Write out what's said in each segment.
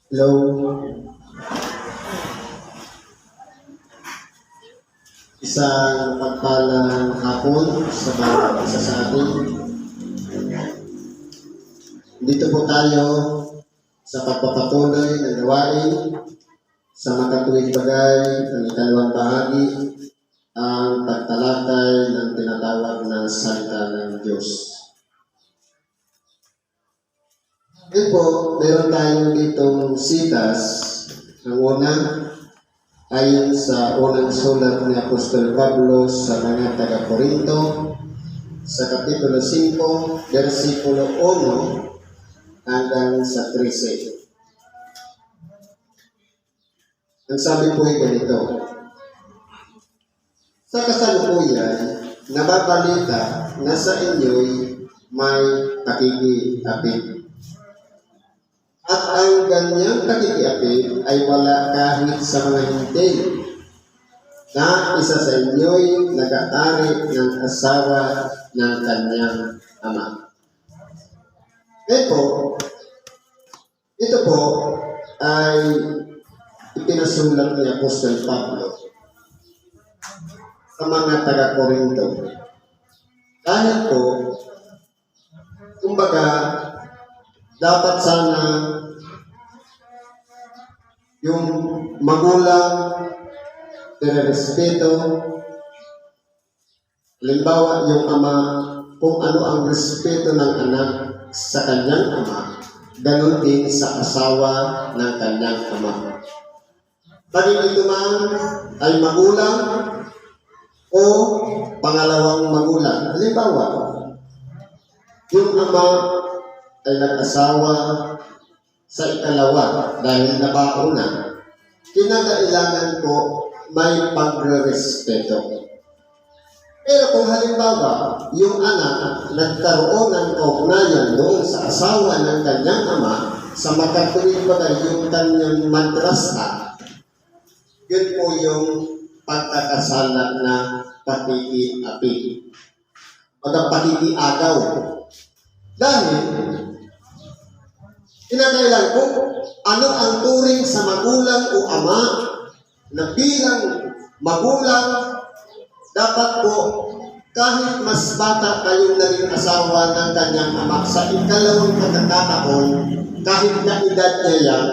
Hello, isang pagpalang hapon sa bawat isa sa atin. Dito po tayo sa pagpapatuloy ng gawain sa makatuwid bagay ng ikalawang bahagi, ang pagtalakay ng tinatawag na salita ng Diyos. Ngayon po, meron tayong ditong sitas. Ang una, ayon sa unang sulat ni Apostol Pablo sa mga taga-Corinto, sa Kapitulo 5, versikulo 1 hanggang sa 13. Ang sabi po ay ganito: sa kasalukuyan, nababalita na sa inyo'y may pakikiapid. At ang ganyang pakikiapid ay wala kahit sa mga hintil, na isa sa inyo'y nag-aari ng asawa ng kanyang ama. Ito po ay ipinasulat ni Apostol Pablo sa mga taga-Corinto. Dahil po, kumbaga, dapat sana yung magulang respeto. Halimbawa, yung ama, kung ano ang respeto ng anak sa kanyang ama, ganun din sa asawa ng kanyang ama. Bagay ito man ay magulang o pangalawang magulang. Halimbawa, yung ama ay nag-asawa sa ikalawa dahil nabauna, kinakailangan po may pagre-respeto. Pero kung halimbawa, yung anak nagkaroon ng kaugnayan doon sa asawa ng kanyang ama, sa makatuwid bagay yung kanyang madrasa, yun po yung pagkakasala na pakikiapid o pakikiagaw. Dahil kinakailangan po ano ang turing sa magulang o ama na bilang magulang. Dapat po kahit mas bata kayong naging asawa ng kanyang ama, sa ikalawang pagkakataon, kahit na edad niya yan,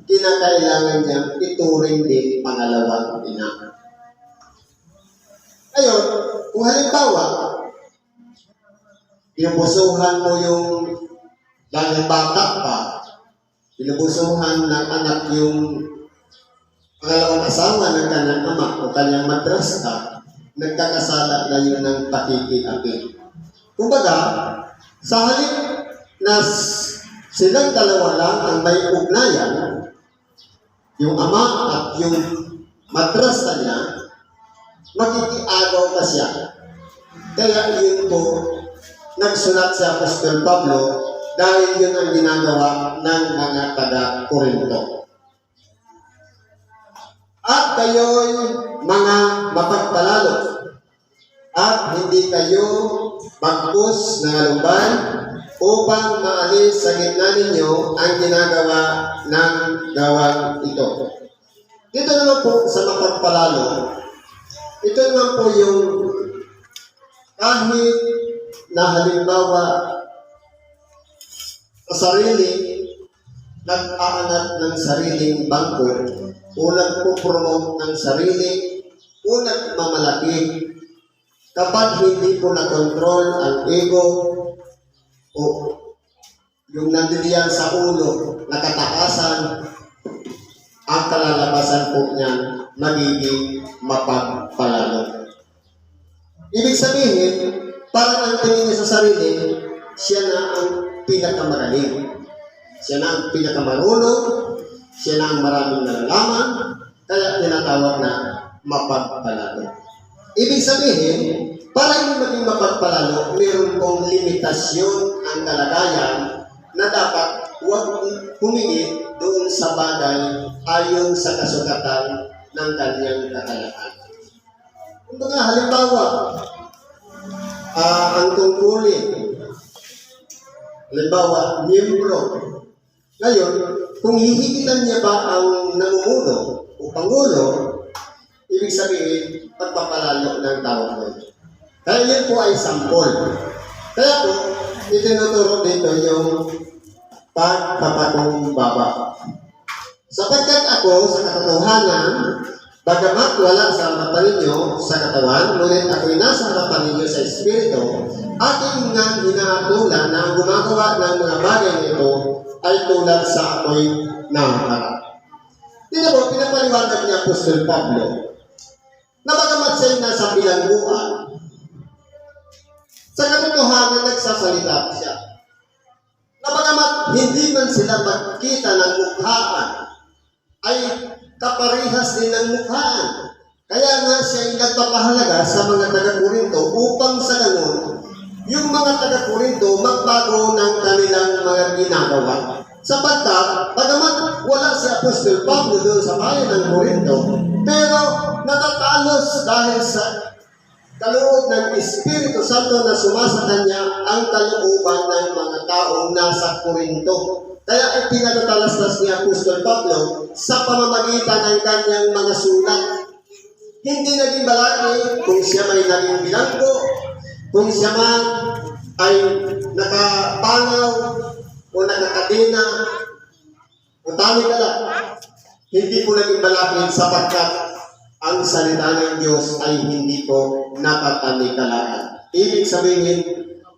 kinakailangan niya ituring din pangalawang ina. Ngayon, kung halimbawa, pinupusuhan mo yung dahil bata pa, pinupusuhan ng anak yung pangalawang asawa ng kanyang ama o kanyang madrasta, nagkakasala na yun ng pakikiapid. Kumbaga, sa halip na silang dalawa lang ang may ugnayan, yung ama at yung madrasta niya, makikiagaw pa siya. Kaya yun po, nagsulat si Apostol Pablo dahil yun ang ginagawa ng mga taga-Corinto. At kayo'y mga mapagpalalo at hindi kayo magpus ng alumbay upang maalis sa gitna ninyo ang ginagawa ng gawang ito. Dito naman po sa mapagpalalo, ito naman po yung kahit na halimbawa sa sarili, nag-aangat ng sariling bangko o nagpo-promote ng sarili o nagmamalaki, kapag hindi po na-control ang ego o yung nandiriyan sa ulo, nakatakasan, ang kalalabasan po niyan magiging mapagpalalo. Ibig sabihin, parang ang tingin niya sa sarili, siya na ang pinakamagaling. Siya na ang pinakamarunong, siya na ang maraming nalalaman, kaya tinatawag na mapagpalalo. Ibig sabihin, para hindi maging mapagpalalo, mayroon pong limitasyon ang kalagayan na dapat huwag humingi doon sa bagay ayon sa kasukatan ng kanyang kakayaan. Kung mga halimbawa, ang tungkulin, halimbawa, miyembro Ngayon, kung hihigitan niya ba ang namumuno o pangulo, ibig sabihin, pagpapalalo ng tao ko. Kaya yun po ay sampol. Kaya po, itinuturo dito yung pagpapakumbaba. Sapagkat ako sa katotohanan, bagamat wala sa harapan ninyo sa katawan, ngunit ako'y nasa harapan ninyo sa Espiritu, aking nga inaatulan na ang gumagawa ng mga bagay nito ay tulad sa ako'y naharap. Dito po, pinapaliwanag ni Apostol Pablo na bagamat siya'y nasa bilangguan, sa katotohanan nagsasalita siya. Na bagamat hindi man sila magkita ng mukhaan, ay kaparihas din ng mukhaan. Kaya nga siya'y nagpapahalaga sa mga taga-Korinto upang sa ganun, yung mga taga-Korinto magbago ng kanilang mga ginagawa. Sapagkat, bagamat wala si Apostol Pablo doon sa bayan ng Korinto, pero natatalos dahil sa kaloob ng Espiritu Santo na sumasa kanya ang kalooban ng mga taong nasa Korinto. Kaya ipinatatalastas ni Apostol Pablo sa pamamagitan ng kanyang mga sulat. Hindi naging balaki kung siya may naging bilanggo, kung siya man ay nakapangaw o nakakadena o tali-kala. Hindi po naging balaki sapagkat ang salita ng Diyos ay hindi po nakatani-kalaan. Ibig sabihin,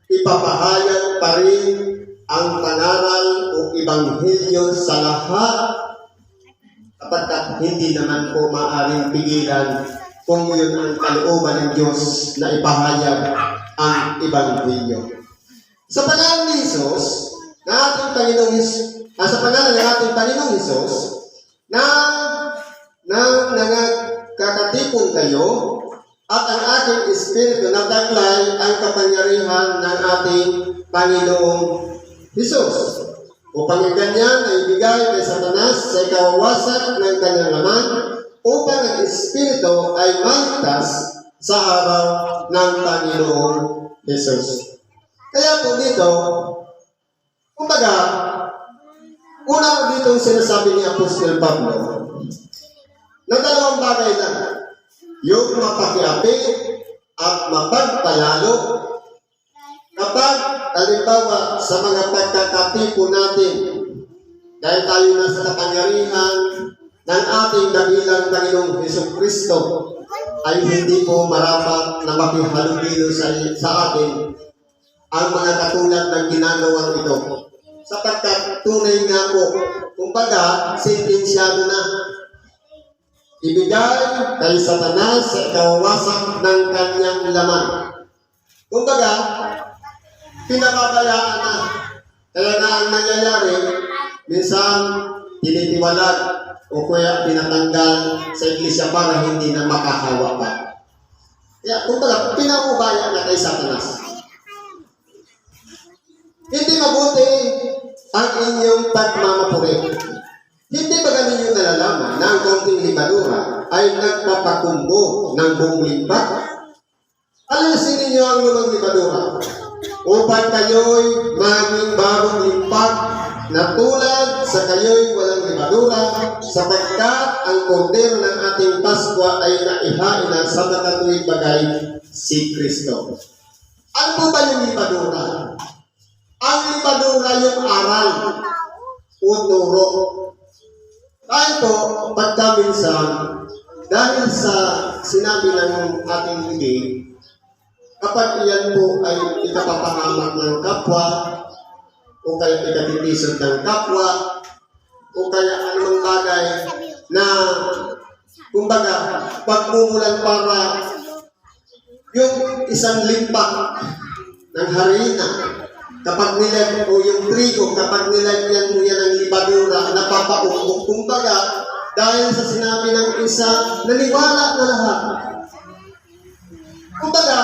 ipapahayag pa rin ang pangaral o ibanghilyo sa lahat kapag hindi naman po maaaring pigilan kung yun ang kalooban ng Diyos na ipahayag ang ibanghilyo. Sa pangalan ni Jesus, na ating Panginoong sa pangalan ng ating Panginoong Jesus, na kakatipon kayo at ang aking Espiritu na taglay ang kapangyarihan ng ating Panginoong Jesus. Upang ang ganyan ay ibigay kay Satanas sa ikawawasak ng kanyang laman upang ang Espiritu ay maligtas sa araw ng Panginoong Jesus. Kaya po dito, kumbaga, una dito sinasabi ni Apostol Pablo, na dalawang bagay lang, yung mapakiapi at mapagpalalo. Kapag, halimbawa, sa mga pagkakatipo natin, dahil tayo nasa kapangyarihan ng ating dakilang Panginoong Jesucristo, ay hindi po marapat na makihalubilo sa atin ang mga katulad ng ginagawa ito. Sapagkat tunay nga po, kumbaga, sentensyado na. Ibigay kay Satanas sa ikawawasak ng kanyang laman. Kumbaga, pinababayaan na. Kaya nga ang nangyayari, minsan tinitiwalag o kaya tinatanggal sa iglesia para hindi na makahawa pa. Kaya kumbaga, pinaubaya na kay Satanas. Hindi mabuti ang inyong pagmamapuri. Hindi ba ninyo nalalaman na ang kaunting libadura ay nagpapakumbo ng buong limpak? Alisin ninyo ang lumang libadura upang kayo'y maging bagong limpak na tulad sa kayo'y walang libadura sapagkat ang kordero ng ating Pasko ay naihain na sa makatuwid bagay si Kristo. Ano po ba yung libadura? Ang libadura yung aral o turo. Dahil po, pagkaminsan, dahil sa sinabi ng ating bibig, kapag iyan po ay ikapapangamak ng kapwa, o kaya ikatitisod ng kapwa, o kaya anumang bagay na, kumbaga, pagmumulan para yung isang limpak ng harina, kapag nilag o yung trigo, kapag nilagyan mo yan ng libadura, napapaumbok. Kumbaga, dahil sa sinabi ng isa, naniwala na lahat. Kumbaga,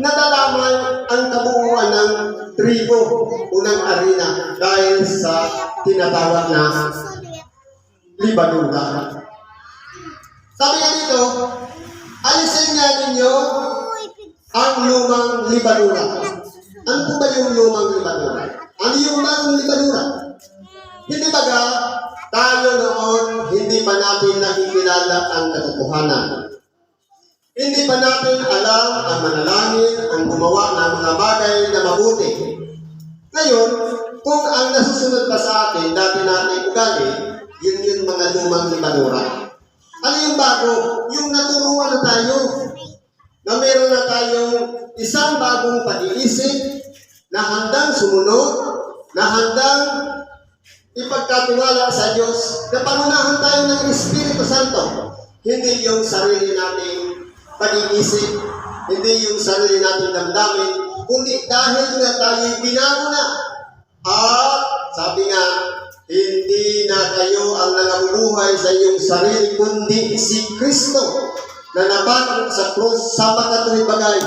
nadalaman ang kabuuan ng trigo o ng harina dahil sa tinatawag na libadura. Sabi nga dito, alisin nga ninyo ang lumang libadura. Ano po ba yung lumang libadura? Ano yung lumang libadura? Hindi baga tayo noon hindi pa natin nakikilala ang katotohanan. Hindi pa natin alam ang manalangin, ang gumawa ng mga bagay na mabuti. Ngayon, kung ang nasusunod pa sa atin, dati natin ugali, yun yung mga lumang limanura. Ano yung bago? Yung naturuan na tayo. Na meron na tayong isang bagong pag-iisip na handang sumunod, na handang ipagkatiwala sa Diyos, na pangunahan tayo ng Espiritu Santo. Hindi yung sarili nating pag-iisip, hindi yung sarili nating damdamin, kundi dahil nga tayo binago na. At sabi nga, hindi na kayo ang nangabubuhay sa iyong sarili, kundi si Kristo na nabangon sa krus sa makatuwid bagay.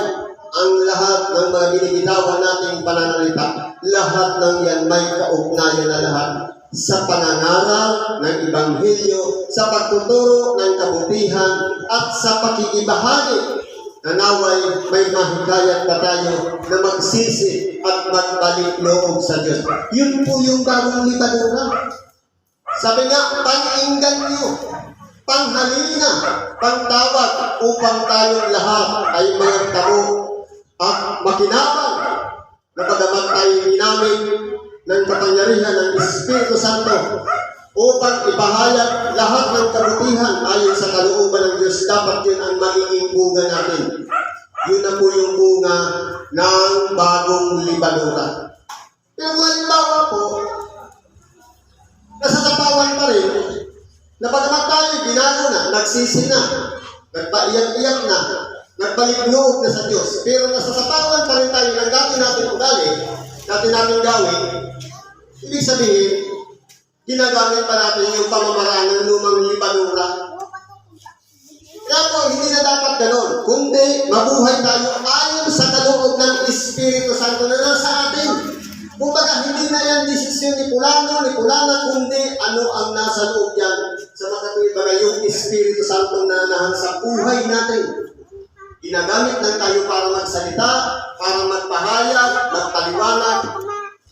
Ang lahat ng mga binibitawan nating pananalita, lahat ng yan may kaugnayan na lahat sa pangangaral ng Ebanghelyo, sa pagtuturo ng kabutihan, at sa pakikibahagi na naway may mahikayat pa tayo na magsisi at magbalik loob sa Diyos. Yun po yung bagong libanura. Sabi nga, pang-inggan nyo, panghalina, pangtawag upang tayong lahat ay magtamo at makinabang na bagamat tayo ginamit ng kapangyarihan ng Espiritu Santo upang ipahayag lahat ng kabutihan ayon sa kalooban ng Diyos. Dapat yun ang magiging bunga natin. Yun na po yung bunga ng bagong libanura. Pero halimbawa po, nasasapawan pa rin na bagamat tayo binago na, nagsisi na, nagpaiyak-iyak na, nagbalik loob na sa Diyos, pero nasasapawan pa rin tayo ng dati natin ugali, dati natin gawin. Ibig sabihin, ginagamit pa natin yung pamamaraan ng lumang libanura. Kaya po, hindi na dapat ganon. Kundi, mabuhay tayo ayon sa kaloob ng Espiritu Santo na nasa atin. Kumbaga, hindi na yan desisyon ni Pulano, ni Pulana, kundi ano ang nasa loob yan. Sa makatuwid bagay yung Espiritu Santo na nanahan sa buhay natin. Ginagamit lang tayo para magsalita, para magpahayag, magpaliwanag.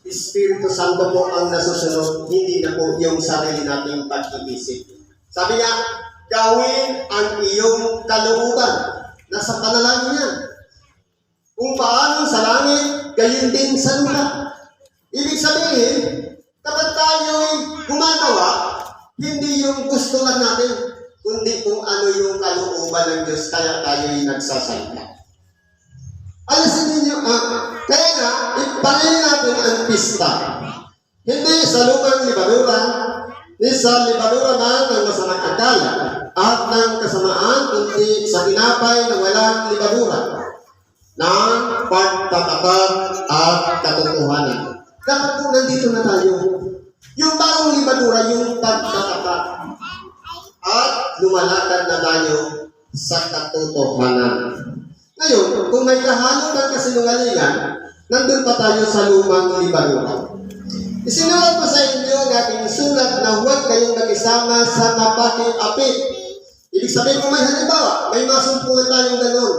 Espiritu Santo po ang nasusunod, hindi na po yung sarili nating pag-iisip. Sabi niya, gawin ang iyong kalooban. Nasa panalangin niya. Kung paano sa langit, gayon din sa lupa. Ibig sabihin, kapag tayo'y gumagawa, hindi yung gusto lang natin, kundi kung ano yung kalooban ng Diyos, kaya tayo'y nagsasalita. Alasin ninyo, kaya nga, ipanayin natin ang pista. Hindi sa lumang libanura, ni sa libanura na ng masamang akala at ng kasamaan, kundi sa tinapay na walang libanura, ng pagtatapat at katotohanan. Dapat po nandito na tayo. Yung bagong libanura, yung pagtatapat. At lumalakad na tayo sa katotohanan. Ngayon, kung may kahalo ng kasinungalingan, nandun pa tayo sa lumang libanura. Isinulat ko sa inyo ang aking sulat na huwag kayong nakisama sa napaki-apit. Ibig sabihin kung may halimbawa, may masumpungan tayong gano'n,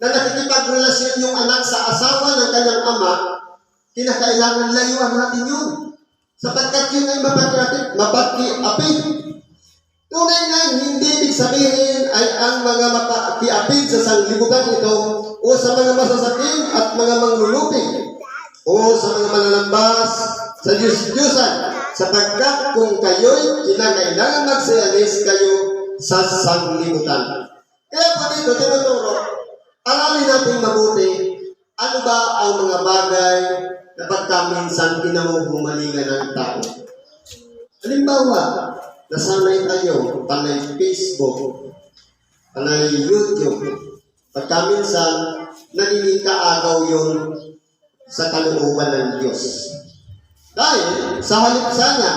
na nakikipagrelasyon yung anak sa asawa ng kanyang ama, kinakailangan layuan natin yun. Sapagkat yun ay mapaki-apit. Tunay nga, hindi ibig sabihin ay ang mga mapaki-apit sa sanglibutan ito o sa mga masasakim at mga manglulupig o sa mga mananambas sa Diyos-Diyosan, sapagkat kung kayo'y kinakailangan magsialis kayo sa sanglibutan. Kaya po dito, tinuturo, aralin natin mabuti, ano ba ang mga bagay na pagkaminsan kinahuhumalingan ng tao. Halimbawa, nasanay tayo, panay Facebook, panay YouTube, pagkaminsan, nagiging kaagaw yun sa kalooban ng Diyos. Dahil sa halip sana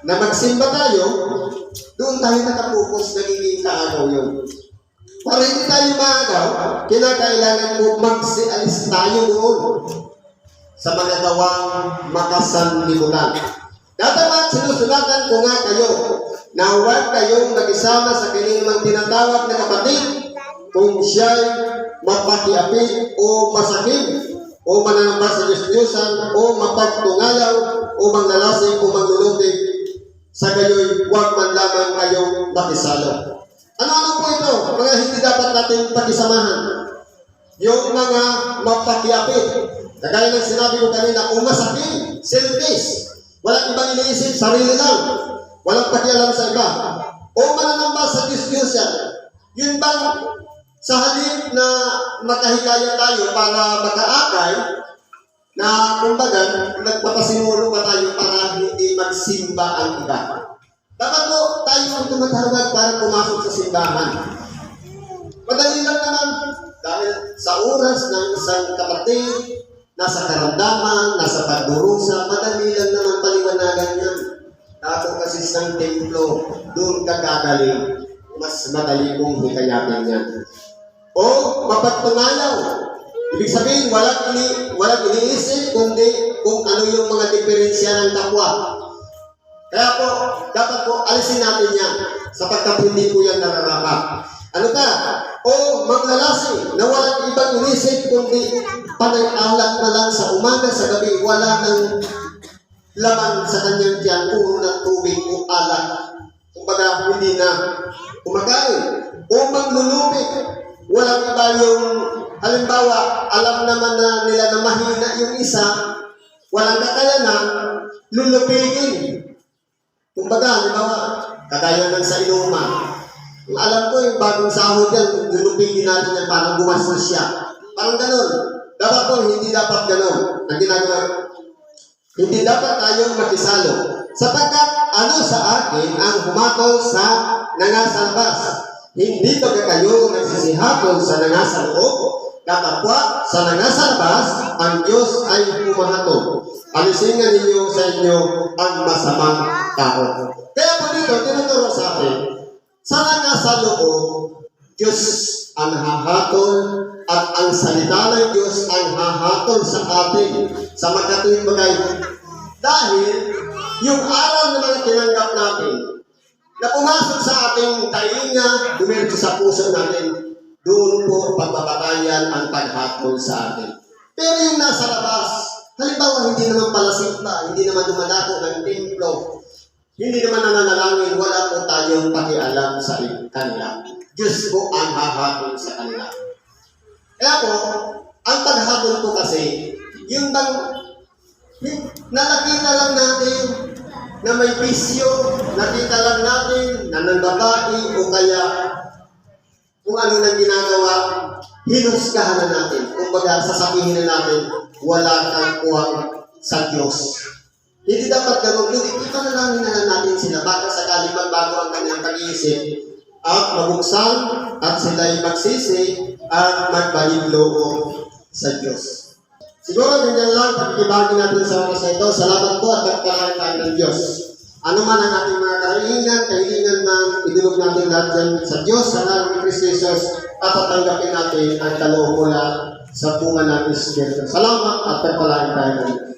na magsimba tayo, doon tayo nakapokus, nagiging kaagaw yun. Para hindi tayo maagaw, kinakailangan mo magsialis tayo doon sa mga gawang makasanlibutan. Dapat sinusulatan ko nga kayo na huwag kayong nakisama sa kaninang tinatawag na kapatid kung siya'y mapakiapit o masakit o o mananamba sa Diyos-Diyosan, o mapagtungayaw, o manglalasing, o manglulupig, sa gayoy, huwag man lamang kayong makisalo. Ano-ano po ito? Mga hindi dapat natin pakisamahan. Yung mga mapakiapit. Kagaya ng sinabi ko kanina, umasakin, selfish. Walang ibang iniisip, sarili lang. Walang pakialam sa iba. O mananamba sa Diyos-Diyosan. Yun bang sa halip na makahikaya tayo para makaakay, na kumbaga, nagpapasimuro pa tayo para hindi magsimba ang iba. Dapat po tayo ang tumatawag para pumasok sa simbahan. Madali lang naman dahil sa oras ng isang kapatid, nasa karamdaman, nasa pagdurusa, madali lang naman paliwanagan yan. Dato kasi sa templo, doon ka gagaling, mas madali kong hikayatin yan. O mapagtungayaw. Ibig sabihin, walang iniisip kundi kung ano yung mga diferensya ng kapwa. Kaya po, dapat po alisin natin yan sapagkat hindi po yan nararapat. Ano ka? O maglalasing na walang ibang inisip kundi panay-alak na lang sa umaga, sa gabi, wala nang laman sa kanyang tiyan, puro ng tubig o alak. Kumbaga, hindi na kumakain. O maglulupig. Walang iba yung, halimbawa, alam naman na nila na mahina yung isa, walang kakayanan, lulupigin. Kumbaga, halimbawa, kagaya ng sa inuman. Alam ko yung bagong sahod yan, lulupigin natin yan, parang gumastos siya. Parang ganun. Dapat po, hindi dapat ganun. Ang ginagawa, hindi dapat tayong makisalo. Sapagkat ano sa akin ang humatol sa nangasalbas? Hindi ba kayo nagsisihatol sa nangasaloob? Kapwa sa nangasalbas, ang Diyos ay humahatol. Alisin nga ninyo sa inyo ang masamang tao. Kaya po dito, tinuturo sa atin, sa nangasaloob, Diyos ang hahatol at ang salita ng Diyos ang hahatol sa atin sa magkatuwing bagay. Dahil yung aral na mga tinanggap natin na pumasok sa ating tainga, dumiretso sa puso natin, doon po pagbabatayan ang paghatol sa atin. Pero yung nasa labas, halimbawa hindi naman palasik pa, hindi naman dumadako ng templo, hindi naman nananalangin, wala po tayong pakialam sa kanila. Diyos po ang hahatol sa kanila. Kaya po, ang paghatol po kasi, yung bang nakita lang natin na may bisyo, nakita lang natin na ng babae o kaya kung ano nang ginagawa, hinuskahan na natin. Kumbaga, sasabihin na natin, wala kang kuwang sa Diyos. Hindi dapat ganun. Ipanalangin na natin sila baka sakali magbago ang kanyang pag-iisip at mabuksan at sila'y magsisi at magbalik loob sa Diyos. Siguro ganyan lang, pagkibagi natin sa oras na ito. Salamat po at pagkakaroon tayo ng Diyos. Ano man ang ating mga kahilingan na idulog natin lahat dyan sa Diyos, sa nalang ni Kristo Jesus, at tatanggapin natin ang kaloob mula sa bunga ng Espiritu. Salamat at pagpalain tayo ng Diyos.